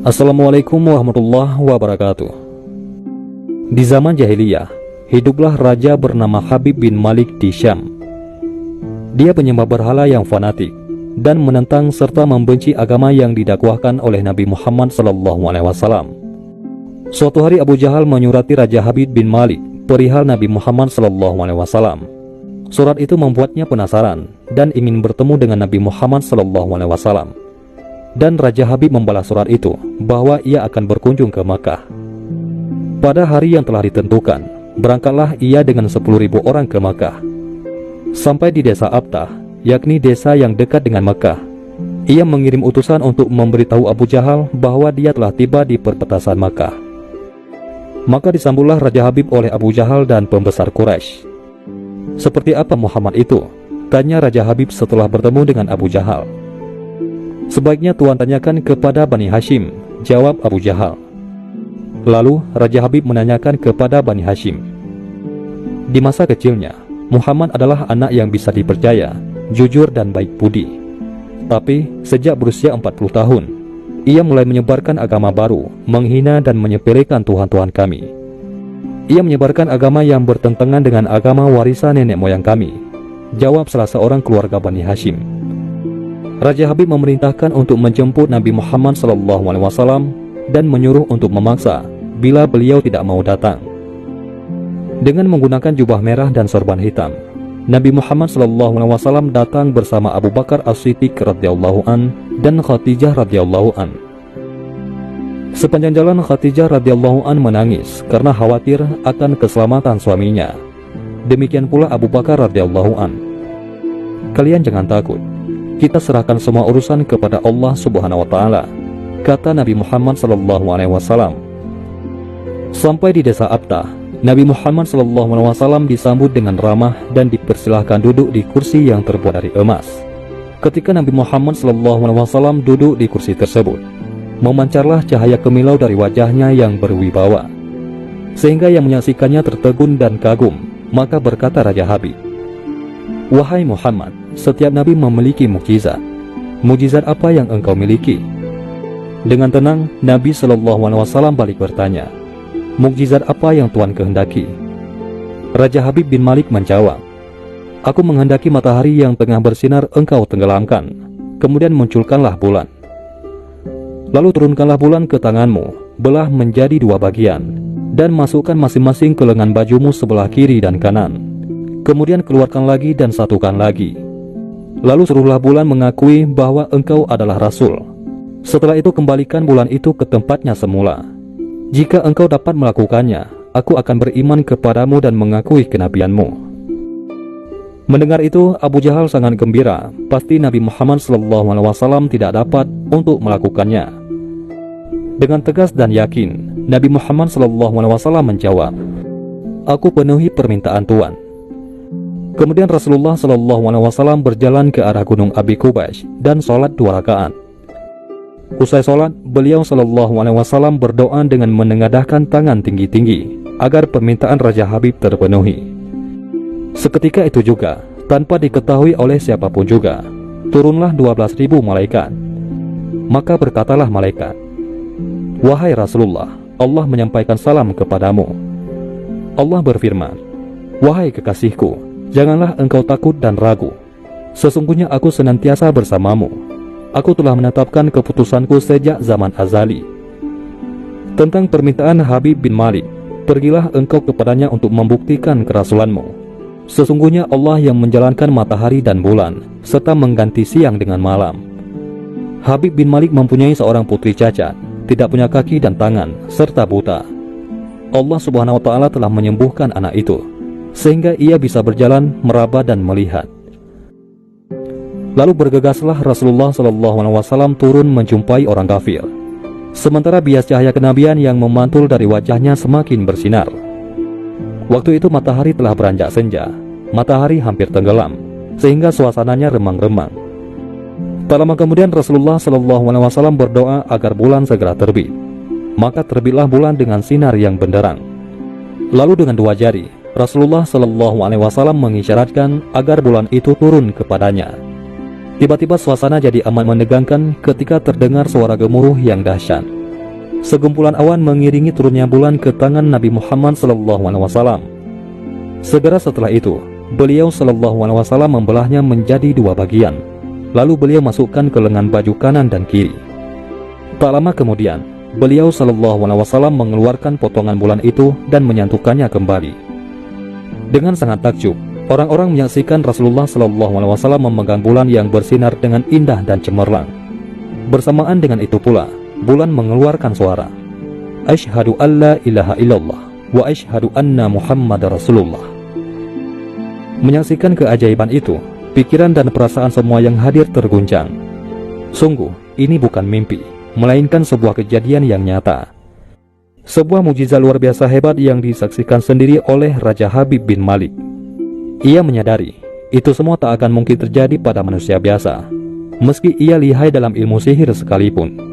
Assalamualaikum warahmatullahi wabarakatuh. Di zaman jahiliyah, hiduplah raja bernama Habib bin Malik di Syam. Dia penyembah berhala yang fanatik dan menentang serta membenci agama yang didakwahkan oleh Nabi Muhammad SAW. Suatu hari Abu Jahal menyurati Raja Habib bin Malik perihal Nabi Muhammad SAW. Surat itu membuatnya penasaran dan ingin bertemu dengan Nabi Muhammad SAW. Dan Raja Habib membalas surat itu bahwa ia akan berkunjung ke Makkah. Pada hari yang telah ditentukan, berangkatlah ia dengan 10.000 orang ke Makkah. Sampai di desa Abtah, yakni desa yang dekat dengan Makkah, ia mengirim utusan untuk memberitahu Abu Jahal bahwa dia telah tiba di perbatasan Makkah. Maka disambutlah Raja Habib oleh Abu Jahal dan pembesar Quraisy. "Seperti apa Muhammad itu?" tanya Raja Habib setelah bertemu dengan Abu Jahal. "Sebaiknya Tuan tanyakan kepada Bani Hashim," jawab Abu Jahal. Lalu Raja Habib menanyakan kepada Bani Hashim. Di masa kecilnya, Muhammad adalah anak yang bisa dipercaya, jujur dan baik budi. Tapi sejak berusia 40 tahun, ia mulai menyebarkan agama baru, menghina dan menyepelekan Tuhan-Tuhan kami. Ia menyebarkan agama yang bertentangan dengan agama warisan nenek moyang kami, jawab salah seorang keluarga Bani Hashim. Raja Habib memerintahkan untuk menjemput Nabi Muhammad SAW dan menyuruh untuk memaksa bila beliau tidak mau datang. Dengan menggunakan jubah merah dan sorban hitam, Nabi Muhammad SAW datang bersama Abu Bakar As-Siddiq radhiyallahu an dan Khadijah radhiyallahu an. Sepanjang jalan Khadijah radhiyallahu an menangis karena khawatir akan keselamatan suaminya. Demikian pula Abu Bakar radhiyallahu an. "Kalian jangan takut. Kita serahkan semua urusan kepada Allah Subhanahu wa Ta'ala," kata Nabi Muhammad SAW. Sampai di desa Abtah, Nabi Muhammad SAW disambut dengan ramah dan dipersilahkan duduk di kursi yang terbuat dari emas. Ketika Nabi Muhammad SAW duduk di kursi tersebut, memancarlah cahaya kemilau dari wajahnya yang berwibawa, sehingga yang menyaksikannya tertegun dan kagum. Maka berkata Raja Habib, "Wahai Muhammad, setiap nabi memiliki mukjizat. Mukjizat apa yang engkau miliki?" Dengan tenang, Nabi SAW balik bertanya, "Mukjizat apa yang Tuan kehendaki?" Raja Habib bin Malik menjawab, "Aku menghendaki matahari yang tengah bersinar engkau tenggelamkan, kemudian munculkanlah bulan. Lalu turunkanlah bulan ke tanganmu, belah menjadi 2 bagian, dan masukkan masing-masing ke lengan bajumu sebelah kiri dan kanan. Kemudian keluarkan lagi dan satukan lagi. Lalu suruhlah bulan mengakui bahwa engkau adalah Rasul. Setelah itu kembalikan bulan itu ke tempatnya semula. Jika engkau dapat melakukannya, aku akan beriman kepadamu dan mengakui kenabianmu." Mendengar itu, Abu Jahal sangat gembira. Pasti Nabi Muhammad SAW tidak dapat untuk melakukannya. Dengan tegas dan yakin, Nabi Muhammad SAW menjawab, "Aku penuhi permintaan Tuan." Kemudian Rasulullah SAW berjalan ke arah gunung Abi Qubays dan sholat 2 rakaat. Usai sholat, beliau SAW berdoa dengan menengadahkan tangan tinggi-tinggi agar permintaan Raja Habib terpenuhi. Seketika itu juga, tanpa diketahui oleh siapapun juga, turunlah 12.000 malaikat. Maka berkatalah malaikat, "Wahai Rasulullah, Allah menyampaikan salam kepadamu." Allah berfirman, "Wahai kekasihku, janganlah engkau takut dan ragu. Sesungguhnya aku senantiasa bersamamu. Aku telah menetapkan keputusanku sejak zaman azali." Tentang permintaan Habib bin Malik, "Pergilah engkau kepadanya untuk membuktikan kerasulanmu. Sesungguhnya Allah yang menjalankan matahari dan bulan, serta mengganti siang dengan malam." Habib bin Malik mempunyai seorang putri cacat, tidak punya kaki dan tangan, serta buta. Allah Subhanahu wa Ta'ala telah menyembuhkan anak itu, sehingga ia bisa berjalan, meraba dan melihat. Lalu bergegaslah Rasulullah SAW turun menjumpai orang kafir, sementara bias cahaya kenabian yang memantul dari wajahnya semakin bersinar. Waktu itu matahari telah beranjak senja, matahari hampir tenggelam, sehingga suasananya remang-remang. Tak lama kemudian Rasulullah SAW berdoa agar bulan segera terbit. Maka terbitlah bulan dengan sinar yang benderang. Lalu dengan 2 jari, Rasulullah SAW mengisyaratkan agar bulan itu turun kepadanya. Tiba-tiba suasana jadi amat menegangkan ketika terdengar suara gemuruh yang dahsyat. Segumpulan awan mengiringi turunnya bulan ke tangan Nabi Muhammad SAW. Segera setelah itu, beliau SAW membelahnya menjadi dua bagian. Lalu beliau masukkan ke lengan baju kanan dan kiri. Tak lama kemudian, beliau SAW mengeluarkan potongan bulan itu dan menyantukannya kembali. Dengan sangat takjub, orang-orang menyaksikan Rasulullah SAW memegang bulan yang bersinar dengan indah dan cemerlang. Bersamaan dengan itu pula, bulan mengeluarkan suara, "Asyhadu an la ilaha illallah wa asyhadu anna Muhammadar Rasulullah." Menyaksikan keajaiban itu, pikiran dan perasaan semua yang hadir terguncang. Sungguh, ini bukan mimpi, melainkan sebuah kejadian yang nyata. Sebuah mukjizat luar biasa hebat yang disaksikan sendiri oleh Raja Habib bin Malik. Ia menyadari, itu semua tak akan mungkin terjadi pada manusia biasa, meski ia lihai dalam ilmu sihir sekalipun.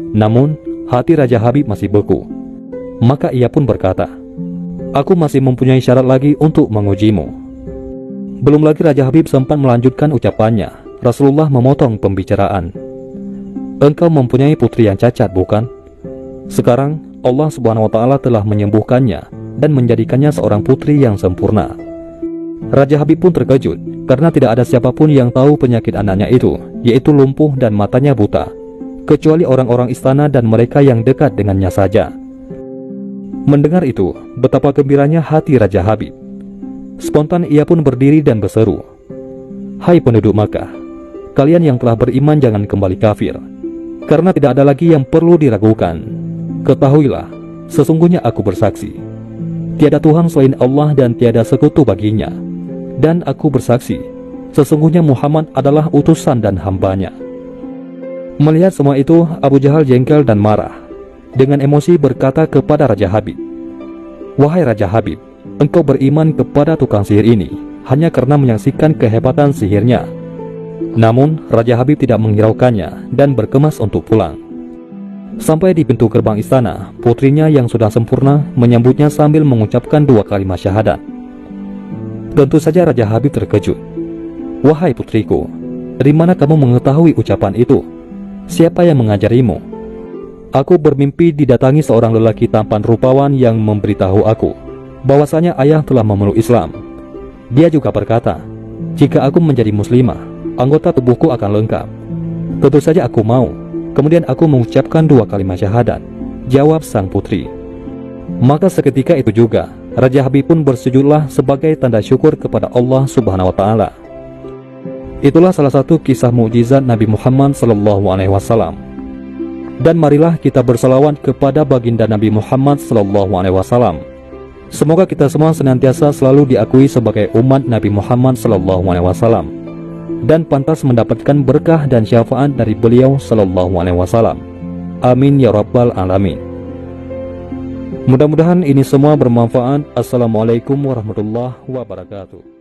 Namun, hati Raja Habib masih beku. Maka ia pun berkata, "Aku masih mempunyai syarat lagi untuk mengujimu." Belum lagi Raja Habib sempat melanjutkan ucapannya, Rasulullah memotong pembicaraan. "Engkau mempunyai putri yang cacat, bukan? Sekarang Allah Subhanahu wa Ta'ala telah menyembuhkannya dan menjadikannya seorang putri yang sempurna." Raja Habib pun terkejut karena tidak ada siapapun yang tahu penyakit anaknya itu, yaitu lumpuh dan matanya buta, kecuali orang-orang istana dan mereka yang dekat dengannya saja. Mendengar itu, betapa gembiranya hati Raja Habib. Spontan ia pun berdiri dan berseru, "Hai penduduk Makkah, kalian yang telah beriman jangan kembali kafir, karena tidak ada lagi yang perlu diragukan. Ketahuilah, sesungguhnya aku bersaksi, tiada Tuhan selain Allah dan tiada sekutu baginya. Dan aku bersaksi, sesungguhnya Muhammad adalah utusan dan hambanya." Melihat semua itu, Abu Jahal jengkel dan marah. Dengan emosi berkata kepada Raja Habib, "Wahai Raja Habib, engkau beriman kepada tukang sihir ini hanya karena menyaksikan kehebatan sihirnya." Namun, Raja Habib tidak menghiraukannya dan berkemas untuk pulang. Sampai di pintu gerbang istana, putrinya yang sudah sempurna menyambutnya sambil mengucapkan 2 kalimat syahadat. Tentu saja Raja Habib terkejut. "Wahai putriku, dari mana kamu mengetahui ucapan itu? Siapa yang mengajarimu?" "Aku bermimpi didatangi seorang lelaki tampan rupawan yang memberitahu aku bahwasanya ayah telah memeluk Islam. Dia juga berkata, jika aku menjadi muslimah, anggota tubuhku akan lengkap. Tentu saja aku mau. Kemudian aku mengucapkan 2 kalimat syahadat," jawab sang putri. Maka seketika itu juga, Raja Habib pun bersujudlah sebagai tanda syukur kepada Allah Subhanahu wa Ta'ala. Itulah salah satu kisah mukjizat Nabi Muhammad SAW. Dan marilah kita bersalawat kepada baginda Nabi Muhammad SAW. Semoga kita semua senantiasa selalu diakui sebagai umat Nabi Muhammad SAW dan pantas mendapatkan berkah dan syafaat dari beliau SAW. Amin ya rabbal alamin. Mudah-mudahan ini semua bermanfaat. Assalamualaikum warahmatullahi wabarakatuh.